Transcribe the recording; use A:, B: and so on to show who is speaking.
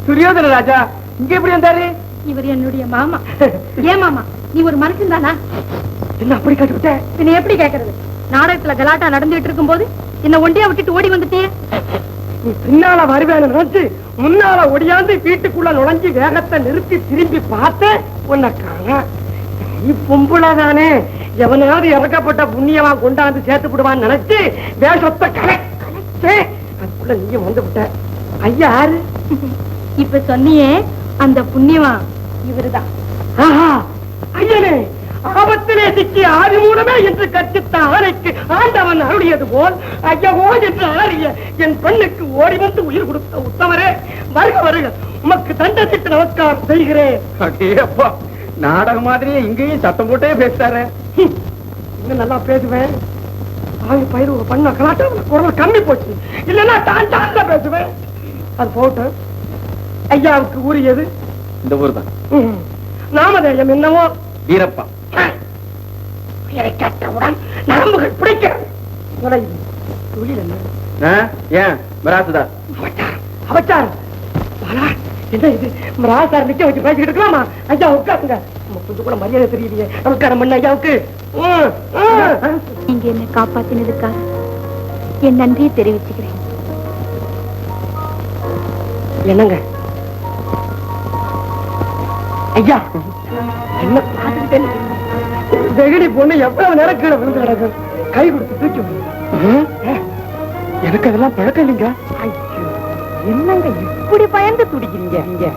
A: துரியோதன ராஜா இங்க எப்படி வந்தாரு?
B: இவர் என்னுடைய மாமா. ஏன் மாமா, நீ ஒரு மனுஷன் தானா?
A: என்ன அப்படி கேட்டுவிட்ட?
B: பின்ன எப்படி கேக்குறது? நாடகத்துல கலாட்டா நடந்துட்டு இருக்கும் போது என்ன ஒண்டியா விட்டுட்டு ஓடி வந்துட்டியே.
A: நீ பின்னால வருவேன்னு நினைச்சு முன்னால ஒடியாந்து வீட்டுக்குள்ள நுழைஞ்சு வேகத்தை நிறுத்தி திரும்பி பார்த்து உன்னை காண. நீ பொம்புளதானே, எவனாவது இறக்கப்பட்ட புண்ணியமா கொண்டாந்து சேர்த்து விடுவான்னு நினைச்சு வேஷத்தை கலைச்சு அதுக்குள்ள நீயும் வந்து விட்ட. ஐயா யாரு?
B: இப்ப சொன்னியே அந்த புண்ணியமா இவருதான்.
A: ஆஹா, ஐயனே, ஆபத்திலே சிக்கி ஆதி மூலமே என்று கற்பித்த ஆணைக்கு ஆண்டவன் அருளியது போல் ஐயவோ என்று ஆறிய என் பெண்ணுக்கு ஓடி வந்து உயிர் கொடுத்த உத்தமரே, வருக வருக, உமக்கு தண்டத்திற்கு நமஸ்காரம் செய்கிறேன்.
C: அப்பா, நாடக மாதிரியே இங்கேயும் சத்தம் போட்டே பேசுறாரு.
A: இன்னும் நல்லா பேசுவேன். ஆவி பயிர் ஒரு பண்ண கலாட்டம் குரல் கம்மி போச்சு. இல்லைன்னா தான் தான் பேசுவேன். அது போட்டு ஐயாவுக்கு உரியது
C: இந்த ஊர் தான்.
A: நாமதேயம் என்னவோ
C: வீரப்பா.
A: கேட்டவுடன் நரம்புகள் பிடிக்கிறது. தொழில் என்ன?
C: ஏன் மிராசுதா?
A: அவச்சாரம். என்ன இது மிராசார் நிக்க வச்சு பேசிக்கிட்டு இருக்கலாமா? ஐயா உட்காருங்க. கொஞ்சம் கூட மரியாதை தெரியலையே. நமஸ்காரம் பண்ண ஐயாவுக்கு.
B: நீங்க என்னை காப்பாத்தினதுக்காக என் நன்றியை தெரிவிச்சுக்கிறேன்.
A: என்னங்க ஐயா, என்ன பார்த்துக்கிட்டேன். வெகுடி பொண்ணு எவ்வளவு நேரம் கீழே விழுந்து கிடக்கு. கை கொடுத்து தூக்கி எனக்கு அதெல்லாம் பழக்கம் இல்லைங்க. என்னங்க இப்படி பயந்து துடிக்கிறீங்க?